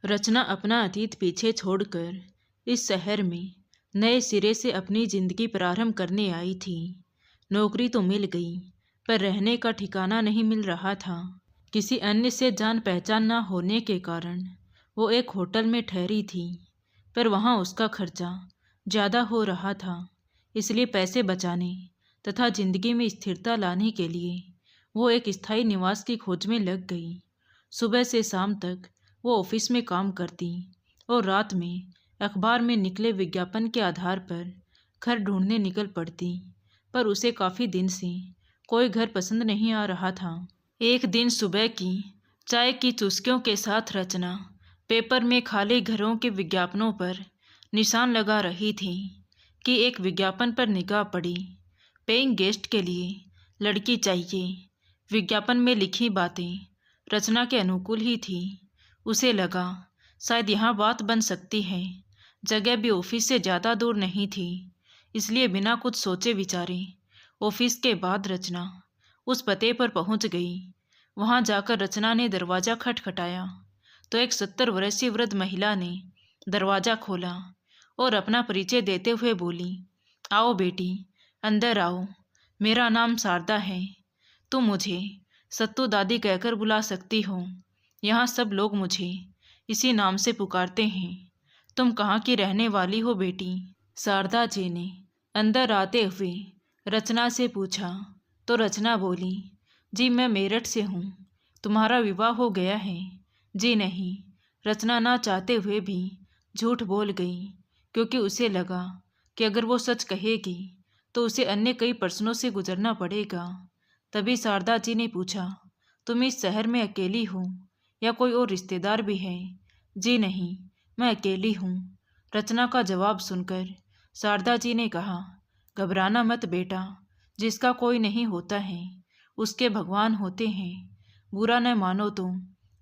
रचना अपना अतीत पीछे छोड़कर इस शहर में नए सिरे से अपनी जिंदगी प्रारंभ करने आई थी। नौकरी तो मिल गई, पर रहने का ठिकाना नहीं मिल रहा था। किसी अन्य से जान पहचान न होने के कारण वो एक होटल में ठहरी थी, पर वहाँ उसका खर्चा ज़्यादा हो रहा था। इसलिए पैसे बचाने तथा जिंदगी में स्थिरता लाने के लिए वो एक स्थायी निवास की खोज में लग गई। सुबह से शाम तक वो ऑफिस में काम करती और रात में अखबार में निकले विज्ञापन के आधार पर घर ढूंढने निकल पड़ती, पर उसे काफ़ी दिन से कोई घर पसंद नहीं आ रहा था। एक दिन सुबह की चाय की चुस्कियों के साथ रचना पेपर में खाली घरों के विज्ञापनों पर निशान लगा रही थी कि एक विज्ञापन पर निगाह पड़ी। पेइंग गेस्ट के लिए लड़की चाहिए। विज्ञापन में लिखी बातें रचना के अनुकूल ही थी। उसे लगा शायद यहाँ बात बन सकती है। जगह भी ऑफिस से ज़्यादा दूर नहीं थी, इसलिए बिना कुछ सोचे विचारे ऑफिस के बाद रचना उस पते पर पहुँच गई। वहाँ जाकर रचना ने दरवाज़ा खटखटाया तो एक 70 वर्षीय वृद्ध महिला ने दरवाज़ा खोला और अपना परिचय देते हुए बोली, आओ बेटी, अंदर आओ। मेरा नाम शारदा है। तुम मुझे सत्तू दादी कहकर बुला सकती हो। यहाँ सब लोग मुझे इसी नाम से पुकारते हैं। तुम कहाँ की रहने वाली हो बेटी? शारदा जी ने अंदर आते हुए रचना से पूछा तो रचना बोली, जी मैं मेरठ से हूँ। तुम्हारा विवाह हो गया है? जी नहीं। रचना ना चाहते हुए भी झूठ बोल गई, क्योंकि उसे लगा कि अगर वो सच कहेगी तो उसे अन्य कई प्रश्नों से गुजरना पड़ेगा। तभी शारदा जी ने पूछा, तुम इस शहर में अकेली हो या कोई और रिश्तेदार भी है? जी नहीं, मैं अकेली हूँ। रचना का जवाब सुनकर शारदा जी ने कहा, घबराना मत बेटा, जिसका कोई नहीं होता है उसके भगवान होते हैं। बुरा न मानो तो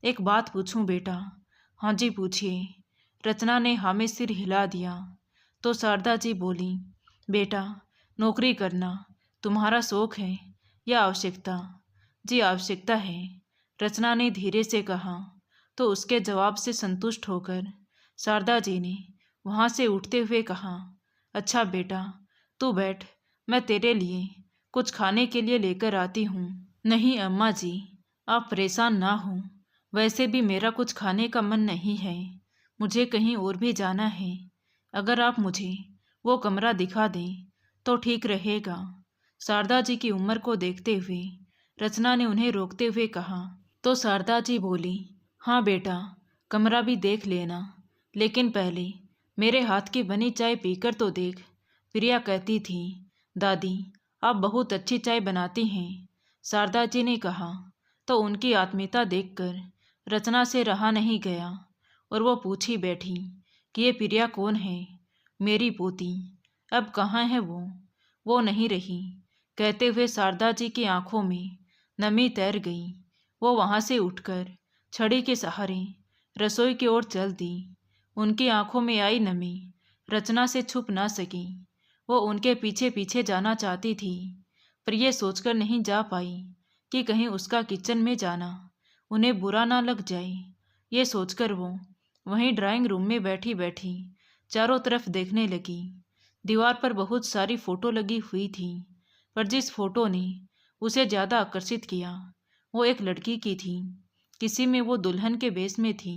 एक बात पूछूं बेटा? हाँ जी पूछिए। रचना ने हाँ में सिर हिला दिया। तो शारदा जी बोली, बेटा नौकरी करना तुम्हारा शौक है या आवश्यकता? जी आवश्यकता है, रचना ने धीरे से कहा। तो उसके जवाब से संतुष्ट होकर शारदा जी ने वहाँ से उठते हुए कहा, अच्छा बेटा तू बैठ, मैं तेरे लिए कुछ खाने के लिए लेकर आती हूँ। नहीं अम्मा जी, आप परेशान ना हो, वैसे भी मेरा कुछ खाने का मन नहीं है। मुझे कहीं और भी जाना है। अगर आप मुझे वो कमरा दिखा दें तो ठीक रहेगा। शारदा जी की उम्र को देखते हुए रचना ने उन्हें रोकते हुए कहा। तो शारदा जी बोली, हाँ बेटा, कमरा भी देख लेना, लेकिन पहले मेरे हाथ की बनी चाय पीकर तो देख। प्रिया कहती थी, दादी आप बहुत अच्छी चाय बनाती हैं, शारदा जी ने कहा। तो उनकी आत्मीयता देखकर रचना से रहा नहीं गया और वो पूछी बैठी कि ये प्रिया कौन है? मेरी पोती। अब कहाँ है वो? वो नहीं रही। कहते हुए शारदा जी की आंखों में नमी तैर गई। वो वहाँ से उठकर छड़ी के सहारे रसोई की ओर चल दी। उनकी आंखों में आई नमी रचना से छुप ना सकी। वो उनके पीछे पीछे जाना चाहती थी, पर यह सोचकर नहीं जा पाई कि कहीं उसका किचन में जाना उन्हें बुरा ना लग जाए। ये सोचकर वो वहीं ड्राइंग रूम में बैठी बैठी चारों तरफ देखने लगी। दीवार पर बहुत सारी फोटो लगी हुई थी, पर जिस फोटो ने उसे ज़्यादा आकर्षित किया वो एक लड़की की थी। किसी में वो दुल्हन के वेश में थी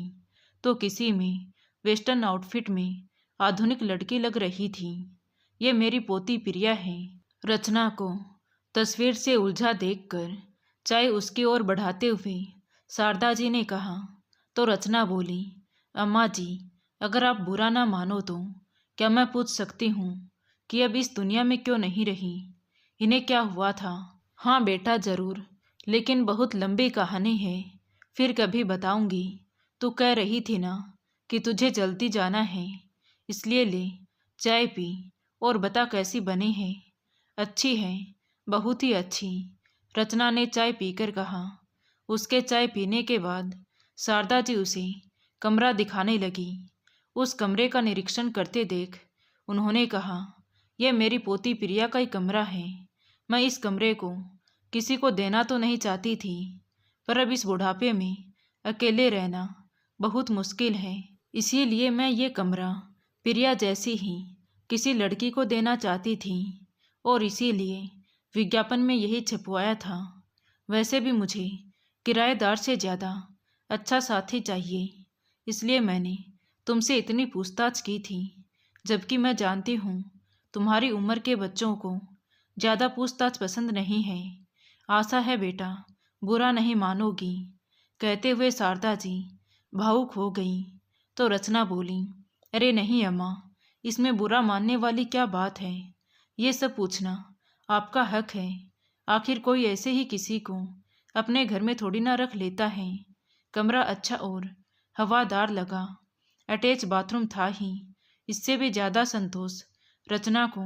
तो किसी में वेस्टर्न आउटफिट में आधुनिक लड़की लग रही थी। ये मेरी पोती प्रिया है। रचना को तस्वीर से उलझा देखकर चाय उसकी ओर बढ़ाते हुए शारदा जी ने कहा। तो रचना बोली, अम्मा जी अगर आप बुरा ना मानो तो क्या मैं पूछ सकती हूँ कि अब इस दुनिया में क्यों नहीं रही? इन्हें क्या हुआ था? हाँ बेटा ज़रूर, लेकिन बहुत लंबी कहानी है, फिर कभी बताऊंगी। तू कह रही थी ना कि तुझे जल्दी जाना है, इसलिए ले चाय पी और बता कैसी बनी है। अच्छी है, बहुत ही अच्छी, रचना ने चाय पीकर कहा। उसके चाय पीने के बाद शारदा जी उसे कमरा दिखाने लगी। उस कमरे का निरीक्षण करते देख उन्होंने कहा, यह मेरी पोती प्रिया का ही कमरा है। मैं इस कमरे को किसी को देना तो नहीं चाहती थी, पर अब इस बुढ़ापे में अकेले रहना बहुत मुश्किल है। इसीलिए मैं ये कमरा प्रिया जैसी ही किसी लड़की को देना चाहती थी और इसीलिए विज्ञापन में यही छपवाया था। वैसे भी मुझे किराएदार से ज़्यादा अच्छा साथी चाहिए, इसलिए मैंने तुमसे इतनी पूछताछ की थी, जबकि मैं जानती हूँ तुम्हारी उम्र के बच्चों को ज़्यादा पूछताछ पसंद नहीं है। आशा है बेटा बुरा नहीं मानोगी। कहते हुए शारदा जी भावुक हो गई तो रचना बोली, अरे नहीं अम्मा, इसमें बुरा मानने वाली क्या बात है। ये सब पूछना आपका हक है। आखिर कोई ऐसे ही किसी को अपने घर में थोड़ी ना रख लेता है। कमरा अच्छा और हवादार लगा, अटैच बाथरूम था ही। इससे भी ज़्यादा संतोष रचना को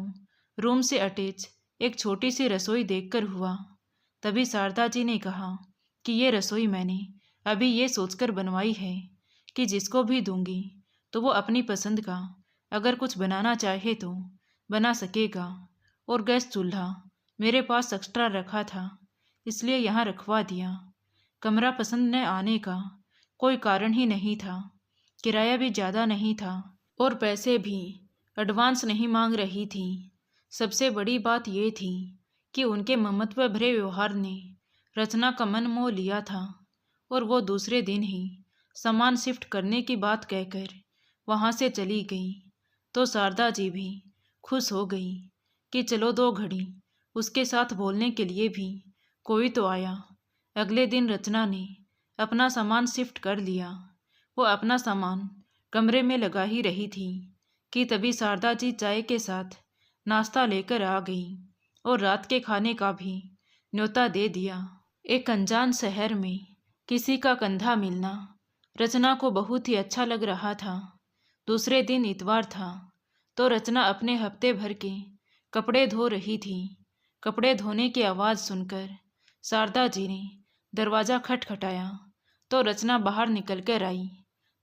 रूम से अटैच एक छोटी सी रसोई देखकर हुआ। तभी शारदा जी ने कहा कि ये रसोई मैंने अभी ये सोचकर बनवाई है कि जिसको भी दूंगी तो वो अपनी पसंद का अगर कुछ बनाना चाहे तो बना सकेगा। और गैस चूल्हा मेरे पास एक्स्ट्रा रखा था, इसलिए यहाँ रखवा दिया। कमरा पसंद न आने का कोई कारण ही नहीं था। किराया भी ज़्यादा नहीं था और पैसे भी एडवांस नहीं मांग रही थी। सबसे बड़ी बात ये थी कि उनके ममत्व भरे व्यवहार ने रचना का मन मोह लिया था और वो दूसरे दिन ही सामान शिफ्ट करने की बात कहकर वहाँ से चली गई। तो शारदा जी भी खुश हो गई कि चलो 2 घड़ी उसके साथ बोलने के लिए भी कोई तो आया। अगले दिन रचना ने अपना सामान शिफ्ट कर लिया। वो अपना सामान कमरे में लगा ही रही थी कि तभी शारदा जी चाय के साथ नाश्ता लेकर आ गई और रात के खाने का भी न्योता दे दिया। एक अनजान शहर में किसी का कंधा मिलना रचना को बहुत ही अच्छा लग रहा था। दूसरे दिन इतवार था तो रचना अपने हफ्ते भर के कपड़े धो रही थी। कपड़े धोने की आवाज़ सुनकर शारदा जी ने दरवाज़ा खटखटाया तो रचना बाहर निकल कर आई।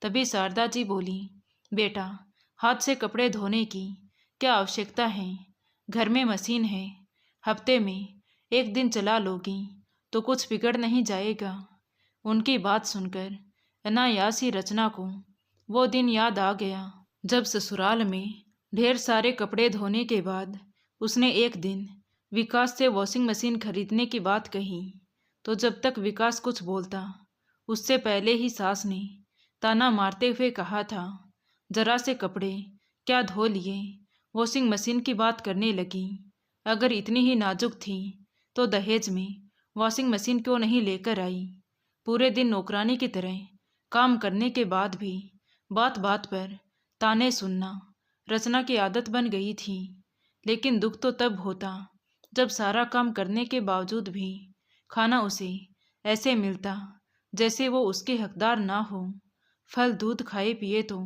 तभी शारदा जी बोली, बेटा हाथ से कपड़े धोने की क्या आवश्यकता है, घर में मशीन है, हफ्ते में 1 दिन चला लोगी तो कुछ बिगड़ नहीं जाएगा। उनकी बात सुनकर अनायास ही रचना को वो दिन याद आ गया जब ससुराल में ढेर सारे कपड़े धोने के बाद उसने एक दिन विकास से वॉशिंग मशीन खरीदने की बात कही। तो जब तक विकास कुछ बोलता उससे पहले ही सास ने ताना मारते हुए कहा था, जरा से कपड़े क्या धो लिए, वॉशिंग मशीन की बात करने लगी। अगर इतनी ही नाजुक थी तो दहेज में वॉशिंग मशीन क्यों नहीं लेकर आई। पूरे दिन नौकरानी की तरह काम करने के बाद भी बात बात पर ताने सुनना रचना की आदत बन गई थी। लेकिन दुख तो तब होता जब सारा काम करने के बावजूद भी खाना उसे ऐसे मिलता जैसे वो उसके हकदार ना हो। फल दूध खाए पिए तो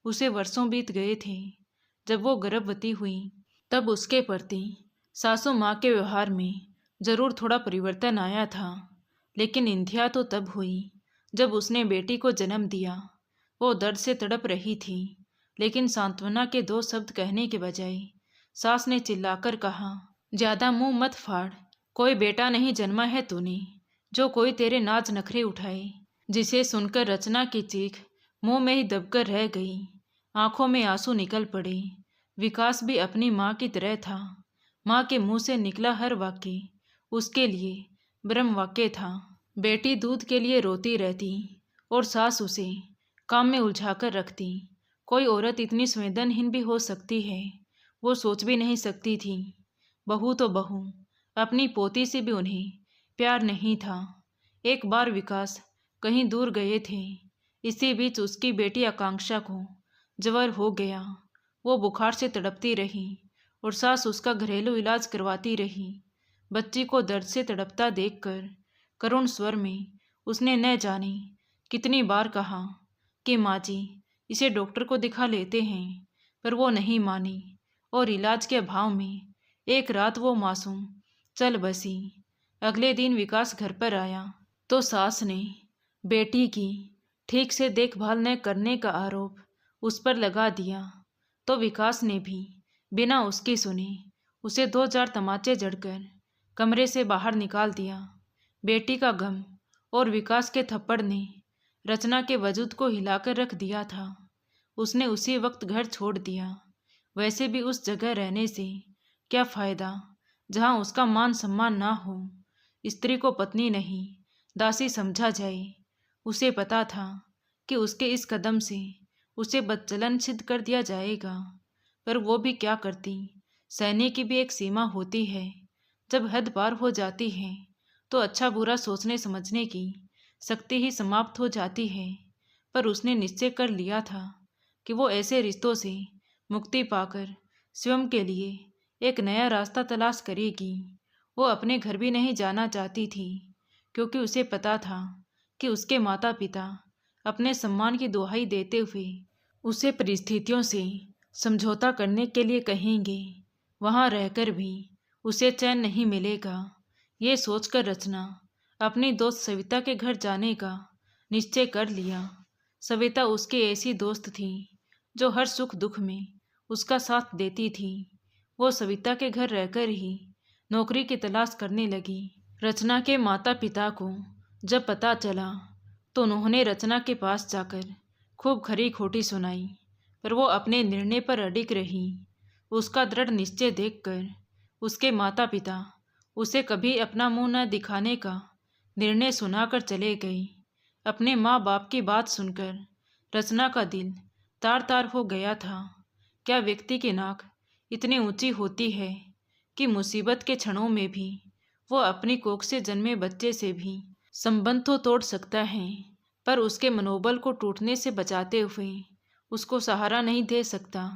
उसे वर्षों बीत गए थे। जब वो गर्भवती हुई तब उसके प्रति सासू माँ के व्यवहार में ज़रूर थोड़ा परिवर्तन आया था, लेकिन इंधिया तो तब हुई जब उसने बेटी को जन्म दिया। वो दर्द से तड़प रही थी, लेकिन सांत्वना के 2 शब्द कहने के बजाय सास ने चिल्लाकर कहा, ज़्यादा मुंह मत फाड़, कोई बेटा नहीं जन्मा है तूने जो कोई तेरे नाच नखरे उठाए। जिसे सुनकर रचना की चीख मुंह में ही दबकर रह गई। आंखों में आंसू निकल पड़े। विकास भी अपनी माँ की तरह था। माँ के मुंह से निकला हर वाक्य उसके लिए ब्रह्म वाक्य था। बेटी दूध के लिए रोती रहती और सास उसे काम में उलझाकर रखती। कोई औरत इतनी संवेदनहीन भी हो सकती है, वो सोच भी नहीं सकती थी। बहू तो बहू, अपनी पोती से भी उन्हें प्यार नहीं था। एक बार विकास कहीं दूर गए थे। इसी बीच उसकी बेटी आकांक्षा को ज्वर हो गया। वो बुखार से तड़पती रही और सास उसका घरेलू इलाज करवाती रही। बच्ची को दर्द से तड़पता देखकर करुण स्वर में उसने न जाने कितनी बार कहा कि माँ जी इसे डॉक्टर को दिखा लेते हैं, पर वो नहीं मानी और इलाज के अभाव में एक रात वो मासूम चल बसी। अगले दिन विकास घर पर आया तो सास ने बेटी की ठीक से देखभाल न करने का आरोप उस पर लगा दिया। तो विकास ने भी बिना उसकी सुने उसे 2-4 तमाचे जड़कर कमरे से बाहर निकाल दिया। बेटी का गम और विकास के थप्पड़ ने रचना के वजूद को हिलाकर रख दिया था। उसने उसी वक्त घर छोड़ दिया। वैसे भी उस जगह रहने से क्या फ़ायदा जहाँ उसका मान सम्मान ना हो। स्त्री को पत्नी नहीं दासी समझा जाए। उसे पता था कि उसके इस कदम से उसे बदचलन सिद्ध कर दिया जाएगा, पर वो भी क्या करती। सहने की भी एक सीमा होती है। जब हद पार हो जाती है तो अच्छा बुरा सोचने समझने की शक्ति ही समाप्त हो जाती है। पर उसने निश्चय कर लिया था कि वो ऐसे रिश्तों से मुक्ति पाकर स्वयं के लिए एक नया रास्ता तलाश करेगी। वो अपने घर भी नहीं जाना चाहती थी, क्योंकि उसे पता था कि उसके माता पिता अपने सम्मान की दुहाई देते हुए उसे परिस्थितियों से समझौता करने के लिए कहेंगे। वहाँ रहकर भी उसे चैन नहीं मिलेगा। ये सोचकर रचना अपनी दोस्त सविता के घर जाने का निश्चय कर लिया। सविता उसकी ऐसी दोस्त थी जो हर सुख दुख में उसका साथ देती थी। वो सविता के घर रहकर ही नौकरी की तलाश करने लगी। रचना के माता पिता को जब पता चला तो उन्होंने रचना के पास जाकर खूब खरी खोटी सुनाई, पर वो अपने निर्णय पर अडिग रही। उसका दृढ़ निश्चय देखकर उसके माता पिता उसे कभी अपना मुंह न दिखाने का निर्णय सुनाकर चले गए। अपने माँ बाप की बात सुनकर रचना का दिल तार तार हो गया था। क्या व्यक्ति की नाक इतनी ऊंची होती है कि मुसीबत के क्षणों में भी वो अपनी कोख से जन्मे बच्चे से भी संबंध तो तोड़ सकता है, पर उसके मनोबल को टूटने से बचाते हुए उसको सहारा नहीं दे सकता।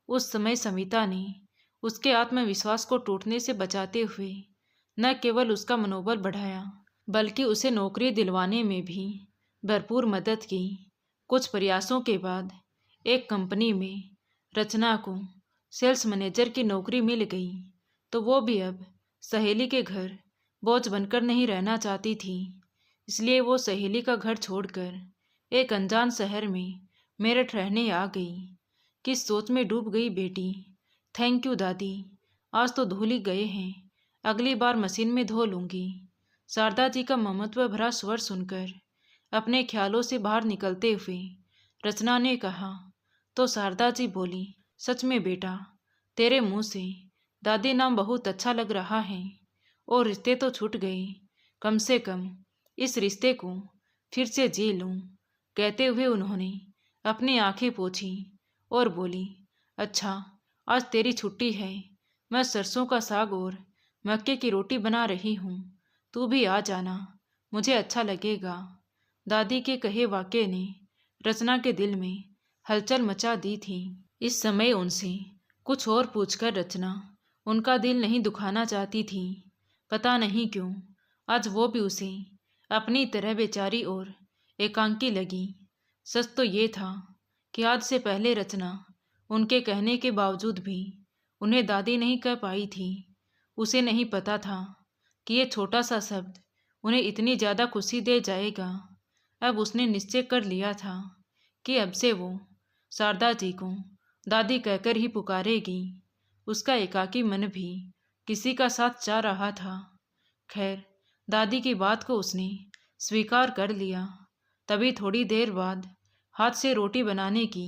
उस समय सविता ने उसके आत्मविश्वास को टूटने से बचाते हुए न केवल उसका मनोबल बढ़ाया, बल्कि उसे नौकरी दिलवाने में भी भरपूर मदद की। कुछ प्रयासों के बाद एक कंपनी में रचना को सेल्स मैनेजर की नौकरी मिल गई, तो वो भी अब सहेली के घर बोझ बनकर नहीं रहना चाहती थी। इसलिए वो सहेली का घर छोड़कर एक अनजान शहर में मेरठ रहने आ गई। किस सोच में डूब गई बेटी। थैंक यू दादी, आज तो धुल ही गए हैं, अगली बार मशीन में धो लूँगी। शारदा जी का ममत्व भरा स्वर सुनकर अपने ख्यालों से बाहर निकलते हुए रचना ने कहा। तो शारदा जी बोली, सच में बेटा, तेरे मुंह से दादी नाम बहुत अच्छा लग रहा है और रिश्ते तो छूट गए। कम से कम इस रिश्ते को फिर से जी लूं। कहते हुए उन्होंने अपनी आंखें पोंछी और बोली, अच्छा आज तेरी छुट्टी है, मैं सरसों का साग और मक्के की रोटी बना रही हूँ, तू भी आ जाना, मुझे अच्छा लगेगा। दादी के कहे वाक्य ने रचना के दिल में हलचल मचा दी थी। इस समय उनसे कुछ और पूछकर रचना उनका दिल नहीं दुखाना चाहती थी। पता नहीं क्यों आज वो भी उसे अपनी तरह बेचारी और एकांकी लगी। सच तो ये था कि आज से पहले रचना उनके कहने के बावजूद भी उन्हें दादी नहीं कह पाई थी। उसे नहीं पता था कि ये छोटा सा शब्द उन्हें इतनी ज़्यादा खुशी दे जाएगा। अब उसने निश्चय कर लिया था कि अब से वो शारदा जी को दादी कहकर ही पुकारेगी। उसका एकाकी मन भी किसी का साथ चाह रहा था। खैर, दादी की बात को उसने स्वीकार कर लिया। तभी थोड़ी देर बाद हाथ से रोटी बनाने की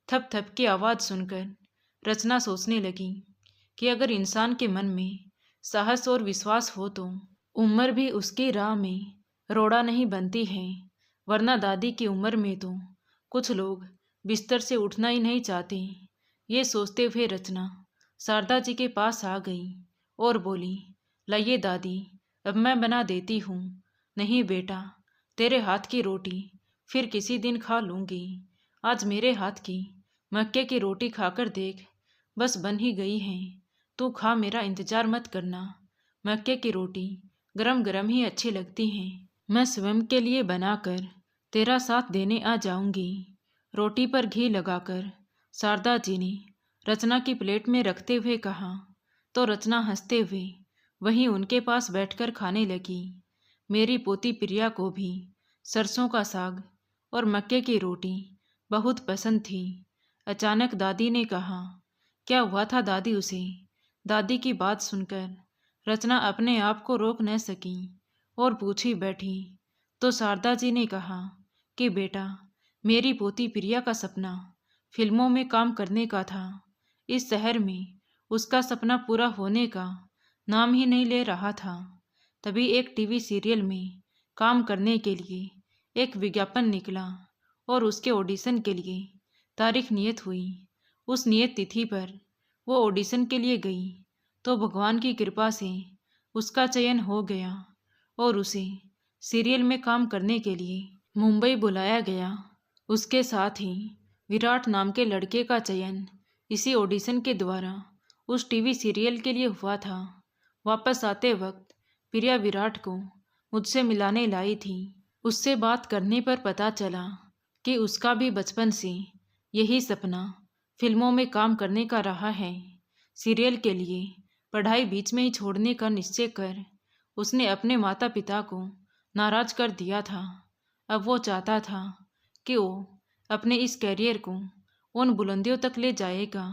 थप थप की आवाज़ सुनकर रचना सोचने लगी कि अगर इंसान के मन में साहस और विश्वास हो तो उम्र भी उसकी राह में रोड़ा नहीं बनती है। वरना दादी की उम्र में तो कुछ लोग बिस्तर से उठना ही नहीं चाहते। ये सोचते हुए रचना शारदा जी के पास आ गई और बोली, लाइए दादी, अब मैं बना देती हूँ। नहीं बेटा, तेरे हाथ की रोटी फिर किसी दिन खा लूँगी। आज मेरे हाथ की मक्के की रोटी खाकर देख, बस बन ही गई है। तू खा, मेरा इंतज़ार मत करना। मक्के की रोटी गरम गरम ही अच्छी लगती हैं। मैं स्वयं के लिए बनाकर तेरा साथ देने आ जाऊंगी। रोटी पर घी लगाकर शारदा जी ने रचना की प्लेट में रखते हुए कहा, तो रचना हंसते हुए वहीं उनके पास बैठकर खाने लगी। मेरी पोती प्रिया को भी सरसों का साग और मक्के की रोटी बहुत पसंद थी। अचानक दादी ने कहा। क्या हुआ था दादी उसे? दादी की बात सुनकर रचना अपने आप को रोक न सकी और पूछी बैठी। तो शारदा जी ने कहा, कि बेटा, मेरी पोती प्रिया का सपना फिल्मों में काम करने का था। इस शहर में उसका सपना पूरा होने का नाम ही नहीं ले रहा था। तभी एक टीवी सीरियल में काम करने के लिए एक विज्ञापन निकला और उसके ऑडिशन के लिए तारीख नियत हुई। उस नियत तिथि पर वो ऑडिशन के लिए गई तो भगवान की कृपा से उसका चयन हो गया और उसे सीरियल में काम करने के लिए मुंबई बुलाया गया। उसके साथ ही विराट नाम के लड़के का चयन इसी ऑडिशन के द्वारा उस टीवी सीरियल के लिए हुआ था। वापस आते वक्त प्रिया विराट को मुझसे मिलाने लाई थी। उससे बात करने पर पता चला कि उसका भी बचपन से यही सपना फिल्मों में काम करने का रहा है। सीरियल के लिए पढ़ाई बीच में ही छोड़ने का निश्चय कर उसने अपने माता पिता को नाराज कर दिया था। अब वो चाहता था कि वो अपने इस कैरियर को उन बुलंदियों तक ले जाएगा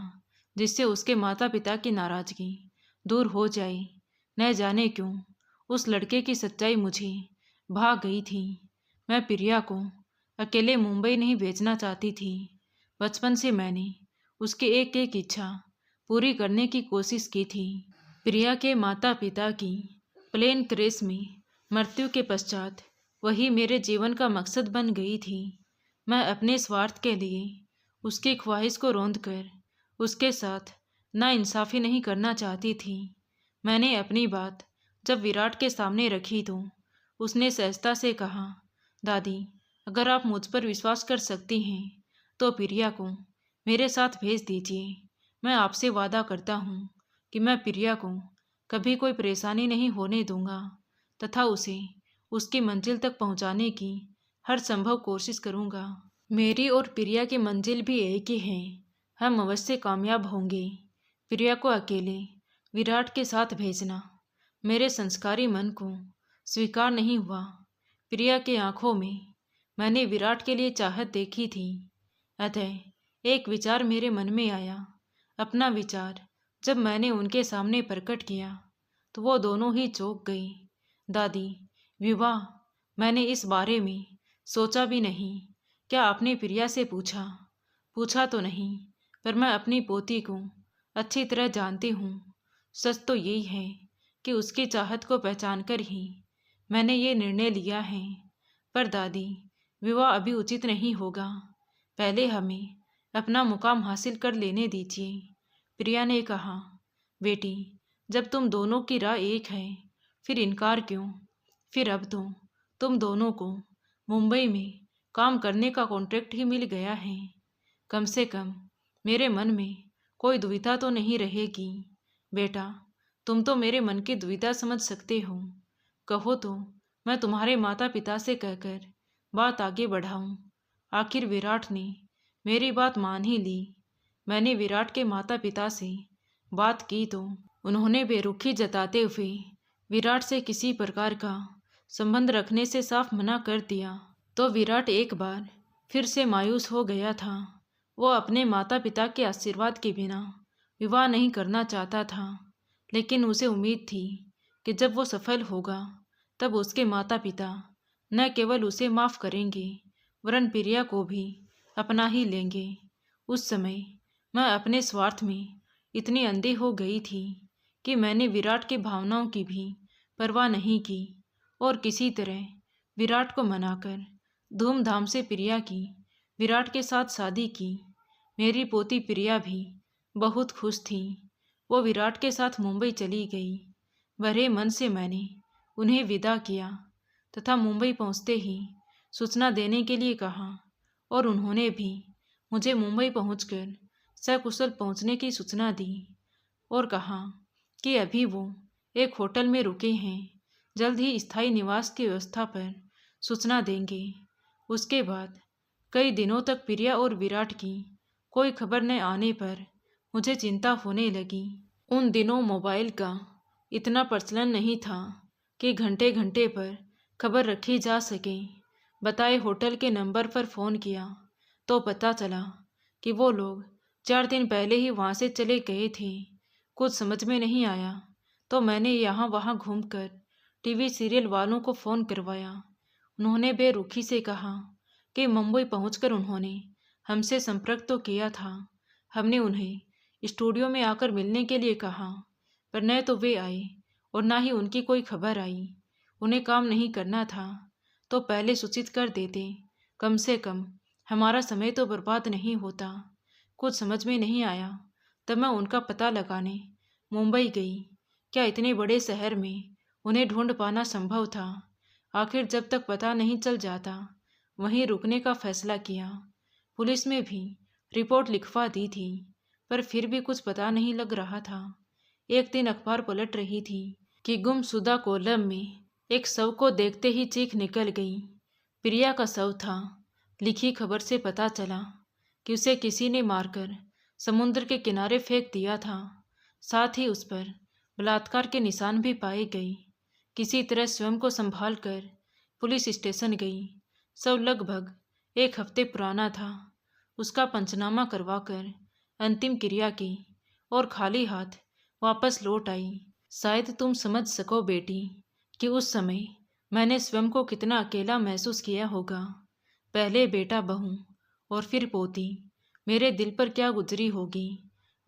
जिससे उसके माता पिता की नाराजगी दूर हो जाए। न जाने क्यों उस लड़के की सच्चाई मुझे भा गई थी। मैं प्रिया को अकेले मुंबई नहीं भेजना चाहती थी। बचपन से मैंने उसकी एक एक इच्छा पूरी करने की कोशिश की थी। प्रिया के माता पिता की प्लेन क्रैश में मृत्यु के पश्चात वही मेरे जीवन का मकसद बन गई थी। मैं अपने स्वार्थ के लिए उसकी ख्वाहिश को रौंद कर उसके साथ नाइंसाफ़ी नहीं करना चाहती थी। मैंने अपनी बात जब विराट के सामने रखी तो उसने सहजता से कहा, दादी, अगर आप मुझ पर विश्वास कर सकती हैं तो प्रिया को मेरे साथ भेज दीजिए। मैं आपसे वादा करता हूँ कि मैं प्रिया को कभी कोई परेशानी नहीं होने दूंगा तथा उसे उसकी मंजिल तक पहुँचाने की हर संभव कोशिश करूँगा। मेरी और प्रिया की मंजिल भी एक ही है। हम अवश्य कामयाब होंगे। प्रिया को अकेले विराट के साथ भेजना मेरे संस्कारी मन को स्वीकार नहीं हुआ। प्रिया के आंखों में मैंने विराट के लिए चाहत देखी थी। अतः एक विचार मेरे मन में आया। अपना विचार जब मैंने उनके सामने प्रकट किया तो वो दोनों ही चौंक गई। दादी, विवाह? मैंने इस बारे में सोचा भी नहीं। क्या आपने प्रिया से पूछा? पूछा तो नहीं, पर मैं अपनी पोती को अच्छी तरह जानती हूँ। सच तो यही है कि उसकी चाहत को पहचान कर ही मैंने ये निर्णय लिया है। पर दादी, विवाह अभी उचित नहीं होगा। पहले हमें अपना मुकाम हासिल कर लेने दीजिए। प्रिया ने कहा, बेटी, जब तुम दोनों की राय एक है फिर इनकार क्यों? फिर अब तो तुम दोनों को मुंबई में काम करने का कॉन्ट्रैक्ट ही मिल गया है। कम से कम मेरे मन में कोई दुविधा तो नहीं रहेगी। बेटा, तुम तो मेरे मन की दुविधा समझ सकते हो। कहो तो मैं तुम्हारे माता पिता से कहकर बात आगे बढ़ाऊं। आखिर विराट ने मेरी बात मान ही ली। मैंने विराट के माता पिता से बात की तो उन्होंने बेरुखी जताते हुए विराट से किसी प्रकार का संबंध रखने से साफ मना कर दिया। तो विराट एक बार फिर से मायूस हो गया था। वो अपने माता पिता के आशीर्वाद के बिना विवाह नहीं करना चाहता था, लेकिन उसे उम्मीद थी कि जब वो सफल होगा तब उसके माता पिता न केवल उसे माफ़ करेंगे वरन प्रिया को भी अपना ही लेंगे। उस समय मैं अपने स्वार्थ में इतनी अंधी हो गई थी कि मैंने विराट की भावनाओं की भी परवाह नहीं की और किसी तरह विराट को मनाकर धूमधाम से प्रिया की विराट के साथ शादी की। मेरी पोती प्रिया भी बहुत खुश थी। वो विराट के साथ मुंबई चली गई। भरे मन से मैंने उन्हें विदा किया तथा मुंबई पहुंचते ही सूचना देने के लिए कहा और उन्होंने भी मुझे मुंबई पहुंचकर सकुशल पहुंचने की सूचना दी और कहा कि अभी वो एक होटल में रुके हैं, जल्द ही स्थायी निवास की व्यवस्था पर सूचना देंगे। उसके बाद कई दिनों तक प्रिया और विराट की कोई खबर न आने पर मुझे चिंता होने लगी। उन दिनों मोबाइल का इतना प्रचलन नहीं था कि घंटे घंटे पर खबर रखी जा सके। बताए होटल के नंबर पर फ़ोन किया तो पता चला कि वो लोग 4 दिन पहले ही वहाँ से चले गए थे। कुछ समझ में नहीं आया तो मैंने यहाँ वहाँ घूमकर टीवी सीरियल वालों को फ़ोन करवाया। उन्होंने बेरुखी से कहा कि मुंबई पहुंचकर उन्होंने हमसे संपर्क तो किया था। हमने उन्हें स्टूडियो में आकर मिलने के लिए कहा, पर न तो वे आए और ना ही उनकी कोई खबर आई। उन्हें काम नहीं करना था तो पहले सूचित कर देते, कम से कम हमारा समय तो बर्बाद नहीं होता। कुछ समझ में नहीं आया, तब मैं उनका पता लगाने मुंबई गई। क्या इतने बड़े शहर में उन्हें ढूंढ पाना संभव था? आखिर जब तक पता नहीं चल जाता वहीं रुकने का फैसला किया। पुलिस में भी रिपोर्ट लिखवा दी थी, पर फिर भी कुछ पता नहीं लग रहा था। एक दिन अखबार पलट रही थी कि गुमशुदा कॉलम में एक शव को देखते ही चीख निकल गई। प्रिया का शव था। लिखी खबर से पता चला कि उसे किसी ने मारकर समुद्र के किनारे फेंक दिया था। साथ ही उस पर बलात्कार के निशान भी पाए गए। किसी तरह स्वयं को संभाल कर पुलिस स्टेशन गई। शव लगभग 1 हफ्ते पुराना था। उसका पंचनामा करवाकर अंतिम क्रिया की और खाली हाथ वापस लौट आई। शायद तुम समझ सको बेटी कि उस समय मैंने स्वयं को कितना अकेला महसूस किया होगा। पहले बेटा बहू और फिर पोती, मेरे दिल पर क्या गुजरी होगी।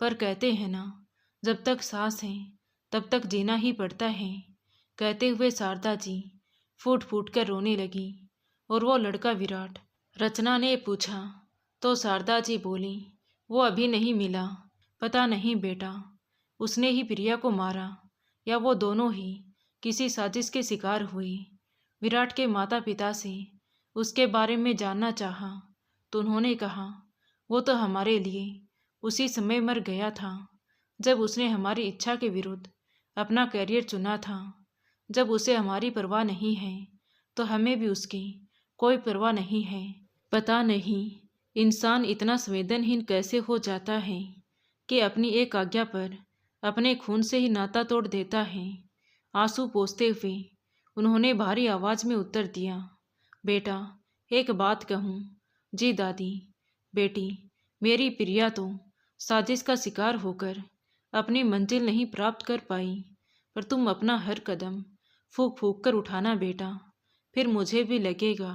पर कहते हैं ना, जब तक सांस है तब तक जीना ही पड़ता है। कहते हुए शारदा जी फूट फूट कर रोने लगी। और वो लड़का विराट? रचना ने पूछा तो शारदा जी बोली, वो अभी नहीं मिला। पता नहीं बेटा, उसने ही प्रिया को मारा या वो दोनों ही किसी साजिश के शिकार हुए। विराट के माता पिता से उसके बारे में जानना चाहा तो उन्होंने कहा, वो तो हमारे लिए उसी समय मर गया था जब उसने हमारी इच्छा के विरुद्ध अपना करियर चुना था। जब उसे हमारी परवाह नहीं है तो हमें भी उसकी कोई परवाह नहीं है। पता नहीं इंसान इतना संवेदनहीन कैसे हो जाता है कि अपनी एक आज्ञा पर अपने खून से ही नाता तोड़ देता है। आंसू पोंछते हुए उन्होंने भारी आवाज में उत्तर दिया, बेटा एक बात कहूँ? जी दादी। बेटी, मेरी प्रिया तो साजिश का शिकार होकर अपनी मंजिल नहीं प्राप्त कर पाई, पर तुम अपना हर कदम फूंक फूंक कर उठाना बेटा। फिर मुझे भी लगेगा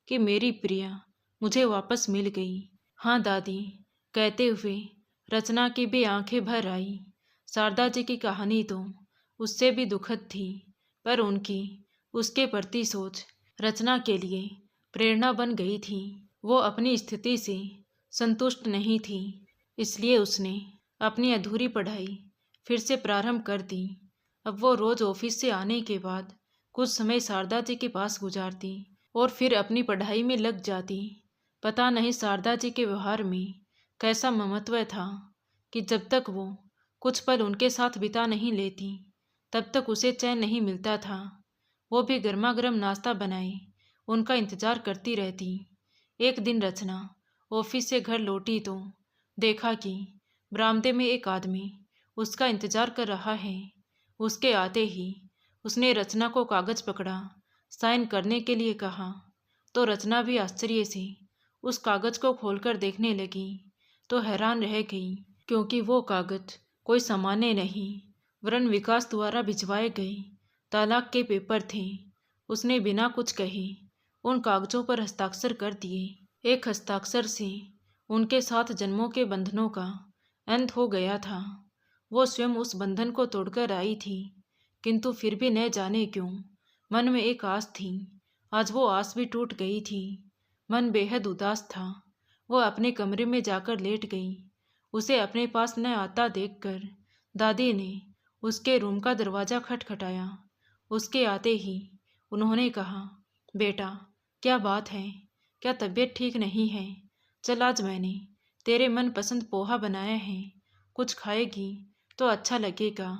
कि मेरी प्रिया मुझे वापस मिल गई। हाँ दादी। कहते हुए रचना की भी आंखें भर आई। शारदा जी की कहानी तो उससे भी दुखद थी, पर उनकी उसके प्रति सोच रचना के लिए प्रेरणा बन गई थी। वो अपनी स्थिति से संतुष्ट नहीं थी, इसलिए उसने अपनी अधूरी पढ़ाई फिर से प्रारंभ कर दी। अब वो रोज ऑफिस से आने के बाद कुछ समय शारदा जी के पास गुजारती और फिर अपनी पढ़ाई में लग जाती। पता नहीं शारदा जी के व्यवहार में कैसा ममत्व था कि जब तक वो कुछ पल उनके साथ बिता नहीं लेती तब तक उसे चैन नहीं मिलता था। वो भी गर्मा गर्म नाश्ता बनाए उनका इंतजार करती रहती। एक दिन रचना ऑफिस से घर लौटी तो देखा कि बरामदे में एक आदमी उसका इंतजार कर रहा है। उसके आते ही उसने रचना को कागज पकड़ा, साइन करने के लिए कहा तो रचना भी आश्चर्य से उस कागज को खोलकर देखने लगी तो हैरान रह गई, क्योंकि वो कागज कोई सामान्य नहीं वरन विकास द्वारा भिजवाए गए तलाक के पेपर थे। उसने बिना कुछ कहे उन कागजों पर हस्ताक्षर कर दिए। एक हस्ताक्षर से उनके 7 जन्मों के बंधनों का अंत हो गया था। वो स्वयं उस बंधन को तोड़कर आई थी, किंतु फिर भी न जाने क्यों मन में एक आस थी। आज वो आस भी टूट गई थी। मन बेहद उदास था। वो अपने कमरे में जाकर लेट गई। उसे अपने पास न आता देखकर दादी ने उसके रूम का दरवाज़ा खटखटाया। उसके आते ही उन्होंने कहा, बेटा क्या बात है? क्या तबीयत ठीक नहीं है? चल आज मैंने तेरे मनपसंद पोहा बनाया है, कुछ खाएगी तो अच्छा लगेगा।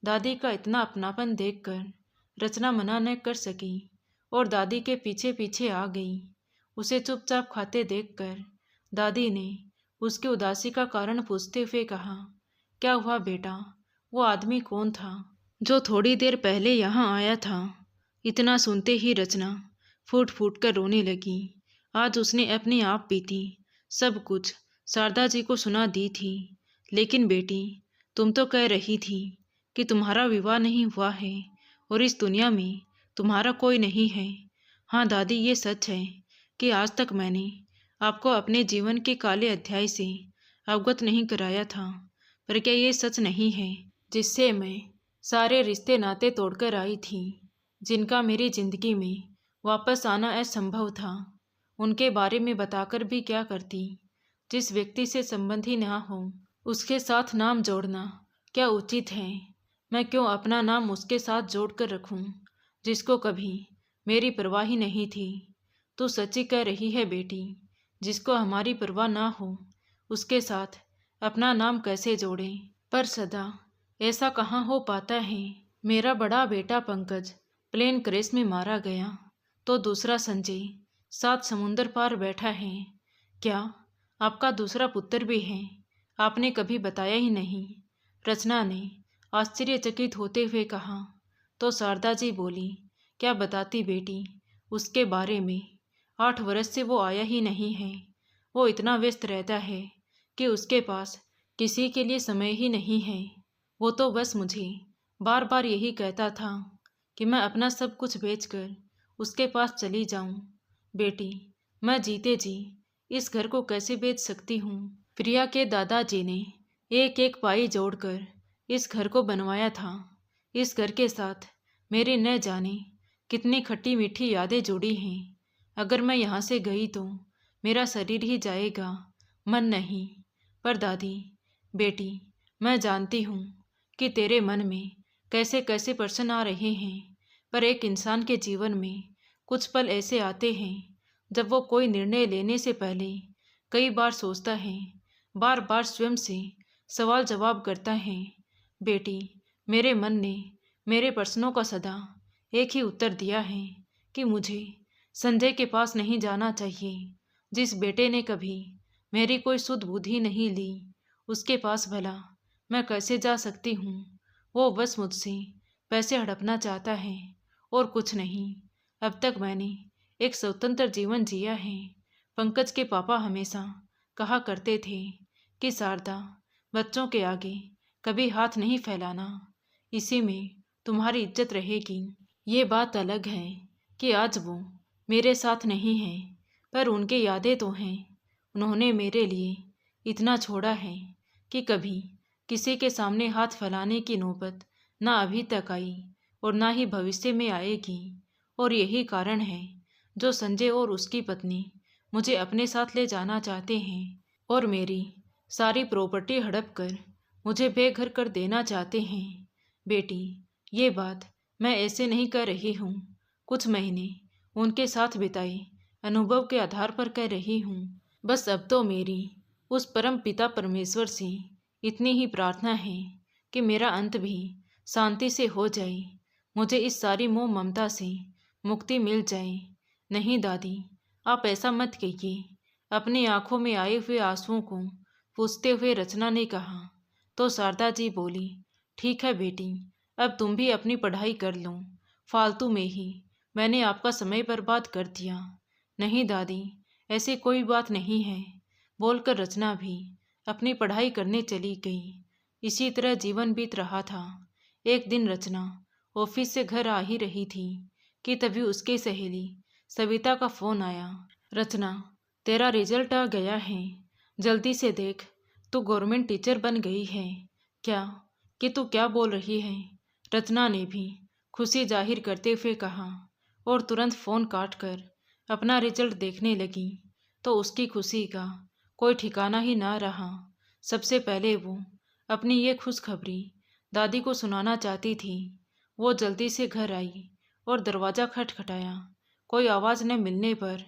दादी का इतना अपनापन देखकर रचना मना न कर सकी और दादी के पीछे पीछे आ गई। उसे चुपचाप खाते देखकर दादी ने उसकी उदासी का कारण पूछते हुए कहा, क्या हुआ बेटा? वो आदमी कौन था जो थोड़ी देर पहले यहाँ आया था? इतना सुनते ही रचना फूट फूट कर रोने लगी। आज उसने अपने आप बीती सब कुछ शारदा जी को सुना दी थी। लेकिन बेटी, तुम तो कह रही थी कि तुम्हारा विवाह नहीं हुआ है और इस दुनिया में तुम्हारा कोई नहीं है। हाँ दादी, ये सच है। कि आज तक मैंने आपको अपने जीवन के काले अध्याय से अवगत नहीं कराया था, पर क्या ये सच नहीं है जिससे मैं सारे रिश्ते नाते तोड़कर आई थी, जिनका मेरी जिंदगी में वापस आना असंभव था? उनके बारे में बताकर भी क्या करती? जिस व्यक्ति से संबंध ही ना हो उसके साथ नाम जोड़ना क्या उचित है? मैं क्यों अपना नाम उसके साथ जोड़कर रखूं जिसको कभी मेरी परवाह ही नहीं थी? तू सच्ची कह रही है बेटी, जिसको हमारी परवाह ना हो उसके साथ अपना नाम कैसे जोड़ें? पर सदा ऐसा कहाँ हो पाता है? मेरा बड़ा बेटा पंकज प्लेन क्रैश में मारा गया, तो दूसरा संजय 7 समुंदर पार बैठा है। क्या आपका दूसरा पुत्र भी है? आपने कभी बताया ही नहीं। रचना ने आश्चर्यचकित होते हुए कहा। तो शारदा जी बोली, क्या बताती बेटी उसके बारे में? 8 वर्ष से वो आया ही नहीं है। वो इतना व्यस्त रहता है कि उसके पास किसी के लिए समय ही नहीं है। वो तो बस मुझे बार बार यही कहता था कि मैं अपना सब कुछ बेचकर उसके पास चली जाऊं। बेटी, मैं जीते जी इस घर को कैसे बेच सकती हूँ? प्रिया के दादाजी ने एक एक पाई जोड़कर इस घर को बनवाया था। इस घर के साथ मेरी न जाने कितनी खट्टी मीठी यादें जुड़ी हैं। अगर मैं यहाँ से गई तो मेरा शरीर ही जाएगा, मन नहीं। पर दादी, बेटी, मैं जानती हूँ कि तेरे मन में कैसे कैसे प्रश्न आ रहे हैं, पर एक इंसान के जीवन में कुछ पल ऐसे आते हैं जब वो कोई निर्णय लेने से पहले कई बार सोचता है, बार बार स्वयं से सवाल जवाब करता है। बेटी, मेरे मन ने मेरे प्रश्नों का सदा एक ही उत्तर दिया है कि मुझे संजय के पास नहीं जाना चाहिए। जिस बेटे ने कभी मेरी कोई सुध बुद्धि नहीं ली, उसके पास भला मैं कैसे जा सकती हूँ? वो बस मुझसे पैसे हड़पना चाहता है और कुछ नहीं। अब तक मैंने एक स्वतंत्र जीवन जिया है। पंकज के पापा हमेशा कहा करते थे कि शारदा, बच्चों के आगे कभी हाथ नहीं फैलाना, इसी में तुम्हारी इज्जत रहेगी। ये बात अलग है कि आज वो मेरे साथ नहीं है, पर उनकी यादें तो हैं। उन्होंने मेरे लिए इतना छोड़ा है कि कभी किसी के सामने हाथ फैलाने की नौबत ना अभी तक आई और ना ही भविष्य में आएगी। और यही कारण है जो संजय और उसकी पत्नी मुझे अपने साथ ले जाना चाहते हैं और मेरी सारी प्रॉपर्टी हड़प कर मुझे बेघर कर देना चाहते हैं। बेटी, ये बात मैं ऐसे नहीं कह रही हूँ। कुछ महीने उनके साथ बिताए अनुभव के आधार पर कह रही हूँ। बस अब तो मेरी उस परम पिता परमेश्वर से इतनी ही प्रार्थना है कि मेरा अंत भी शांति से हो जाए, मुझे इस सारी मोह ममता से मुक्ति मिल जाए। नहीं दादी, आप ऐसा मत कहिए, अपनी आंखों में आए हुए आंसुओं को पूछते हुए रचना ने कहा। तो शारदा जी बोली, ठीक है बेटी, अब तुम भी अपनी पढ़ाई कर लो। फालतू में ही मैंने आपका समय बर्बाद कर दिया। नहीं दादी, ऐसी कोई बात नहीं है, बोलकर रचना भी अपनी पढ़ाई करने चली गई। इसी तरह जीवन बीत रहा था। एक दिन रचना ऑफिस से घर आ ही रही थी कि तभी उसकी सहेली सविता का फोन आया। रचना, तेरा रिजल्ट आ गया है, जल्दी से देख, तू गवर्नमेंट टीचर बन गई है। क्या कि तू क्या बोल रही है? रचना ने भी खुशी जाहिर करते हुए कहा और तुरंत फ़ोन काट कर अपना रिजल्ट देखने लगी तो उसकी खुशी का कोई ठिकाना ही ना रहा। सबसे पहले वो अपनी ये खुशखबरी दादी को सुनाना चाहती थी। वो जल्दी से घर आई और दरवाज़ा खटखटाया। कोई आवाज़ न मिलने पर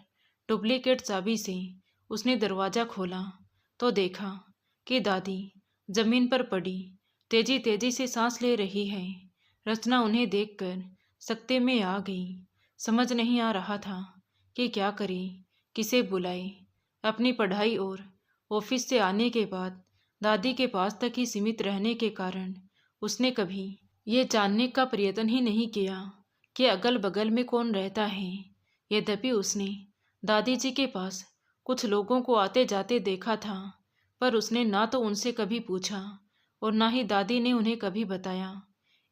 डुप्लीकेट चाबी से उसने दरवाज़ा खोला तो देखा कि दादी जमीन पर पड़ी तेजी तेजी से सांस ले रही है। रचना उन्हें देखकर सकते में आ गई। समझ नहीं आ रहा था कि क्या करे, किसे बुलाए। अपनी पढ़ाई और ऑफिस से आने के बाद दादी के पास तक ही सीमित रहने के कारण उसने कभी ये जानने का प्रयत्न ही नहीं किया कि अगल बगल में कौन रहता है। यद्यपि उसने दादी जी के पास कुछ लोगों को आते जाते देखा था, पर उसने ना तो उनसे कभी पूछा और ना ही दादी ने उन्हें कभी बताया।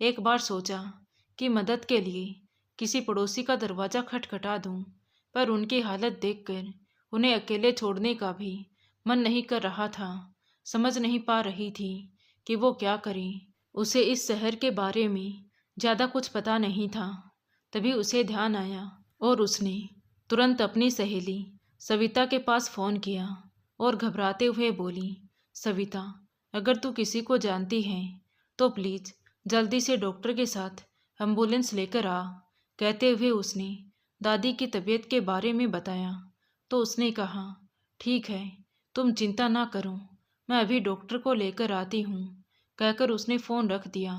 एक बार सोचा कि मदद के लिए किसी पड़ोसी का दरवाज़ा खटखटा दूं, पर उनकी हालत देखकर उन्हें अकेले छोड़ने का भी मन नहीं कर रहा था। समझ नहीं पा रही थी कि वो क्या करे। उसे इस शहर के बारे में ज़्यादा कुछ पता नहीं था। तभी उसे ध्यान आया और उसने तुरंत अपनी सहेली सविता के पास फ़ोन किया और घबराते हुए बोली, सविता, अगर तू किसी को जानती है तो प्लीज़ जल्दी से डॉक्टर के साथ एम्बुलेंस लेकर आ। कहते हुए उसने दादी की तबीयत के बारे में बताया तो उसने कहा, ठीक है, तुम चिंता ना करो, मैं अभी डॉक्टर को लेकर आती हूँ। कहकर उसने फ़ोन रख दिया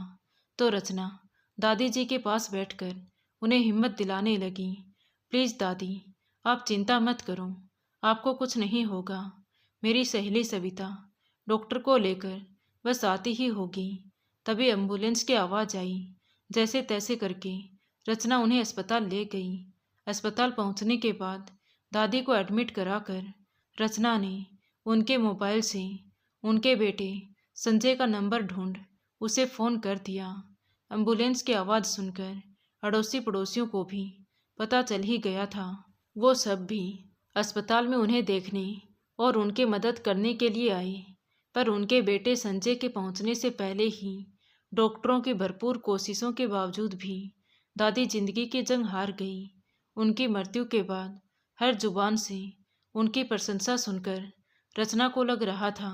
तो रचना दादी जी के पास बैठकर उन्हें हिम्मत दिलाने लगी। प्लीज़ दादी, आप चिंता मत करो, आपको कुछ नहीं होगा। मेरी सहेली सविता डॉक्टर को लेकर बस आती ही होगी। तभी एम्बुलेंस की आवाज़ आई। जैसे तैसे करके रचना उन्हें अस्पताल ले गई। अस्पताल पहुंचने के बाद दादी को एडमिट कराकर रचना ने उनके मोबाइल से उनके बेटे संजय का नंबर ढूंढ उसे फ़ोन कर दिया। एम्बुलेंस की आवाज़ सुनकर अड़ोसी पड़ोसियों को भी पता चल ही गया था। वो सब भी अस्पताल में उन्हें देखने और उनकी मदद करने के लिए आए। पर उनके बेटे संजय के पहुंचने से पहले ही डॉक्टरों की भरपूर कोशिशों के बावजूद भी दादी जिंदगी की जंग हार गई। उनकी मृत्यु के बाद हर जुबान से उनकी प्रशंसा सुनकर रचना को लग रहा था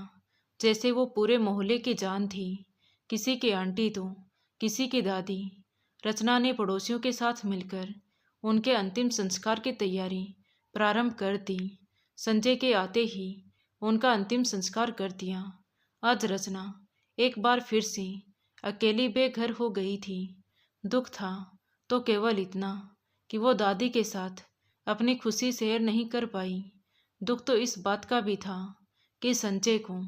जैसे वो पूरे मोहल्ले की जान थी। किसी की आंटी तो किसी की दादी। रचना ने पड़ोसियों के साथ मिलकर उनके अंतिम संस्कार की तैयारी प्रारंभ कर दी। संजय के आते ही उनका अंतिम संस्कार कर दिया। आज रचना एक बार फिर से अकेली बेघर हो गई थी। दुख था तो केवल इतना कि वो दादी के साथ अपनी खुशी शेयर नहीं कर पाई। दुख तो इस बात का भी था कि संजय को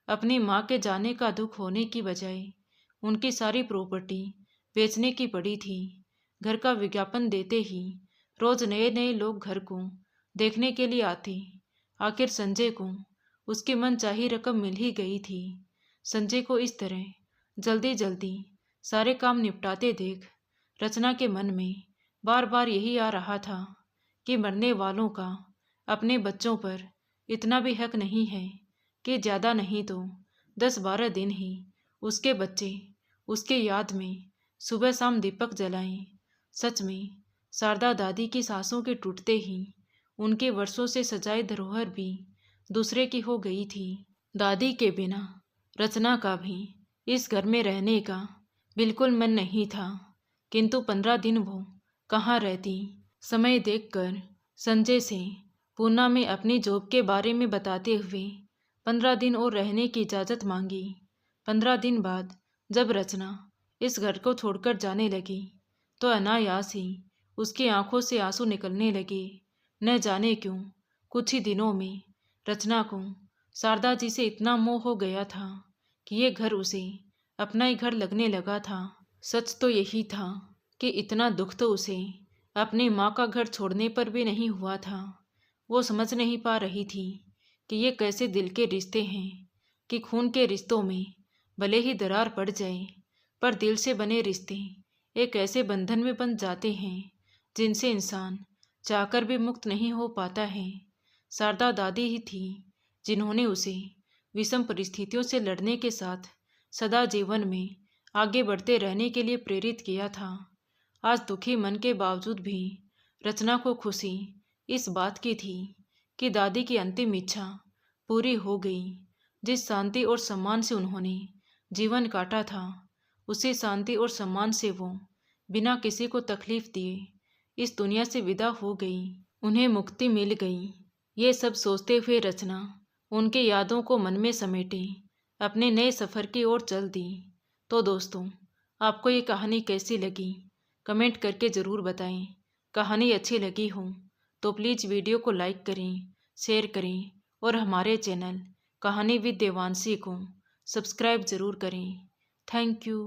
अपनी माँ के जाने का दुख होने की बजाय उनकी सारी प्रॉपर्टी बेचने की पड़ी थी। घर का विज्ञापन देते ही रोज नए नए लोग घर को देखने के लिए आते। आखिर संजय को उसकी मनचाही रकम मिल ही गई थी। संजय को इस तरह जल्दी जल्दी सारे काम निपटाते देख रचना के मन में बार बार यही आ रहा था कि मरने वालों का अपने बच्चों पर इतना भी हक नहीं है कि ज़्यादा नहीं तो 10-12 दिन ही उसके बच्चे उसके याद में सुबह शाम दीपक जलाएं। सच में शारदा दादी की सांसों के टूटते ही उनके वर्षों से सजाए धरोहर भी दूसरे की हो गई थी। दादी के बिना रचना का भी इस घर में रहने का बिल्कुल मन नहीं था। किंतु 15 दिन वो कहाँ रहती। समय देखकर संजय से पूना में अपनी जॉब के बारे में बताते हुए 15 दिन और रहने की इजाज़त मांगी। 15 दिन बाद जब रचना इस घर को छोड़कर जाने लगी तो अनायास ही उसकी आंखों से आंसू निकलने लगे। न जाने क्यों कुछ ही दिनों में रचना को शारदा जी से इतना मोह हो गया था कि ये घर उसे अपना ही घर लगने लगा था। सच तो यही था कि इतना दुख तो उसे अपनी माँ का घर छोड़ने पर भी नहीं हुआ था। वो समझ नहीं पा रही थी कि ये कैसे दिल के रिश्ते हैं कि खून के रिश्तों में भले ही दरार पड़ जाए पर दिल से बने रिश्ते एक ऐसे बंधन में बंध जाते हैं जिनसे इंसान चाहकर भी मुक्त नहीं हो पाता है। शारदा दादी ही थी जिन्होंने उसे विषम परिस्थितियों से लड़ने के साथ सदा जीवन में आगे बढ़ते रहने के लिए प्रेरित किया था। आज दुखी मन के बावजूद भी रचना को खुशी इस बात की थी कि दादी की अंतिम इच्छा पूरी हो गई। जिस शांति और सम्मान से उन्होंने जीवन काटा था उसी शांति और सम्मान से वो बिना किसी को तकलीफ दिए इस दुनिया से विदा हो गई। उन्हें मुक्ति मिल गई। ये सब सोचते हुए रचना उनके यादों को मन में समेटे अपने नए सफ़र की ओर चल दी। तो दोस्तों, आपको ये कहानी कैसी लगी कमेंट करके ज़रूर बताएं। कहानी अच्छी लगी हो तो प्लीज़ वीडियो को लाइक करें, शेयर करें और हमारे चैनल कहानी विद देवांशी को सब्सक्राइब ज़रूर करें। Thank you.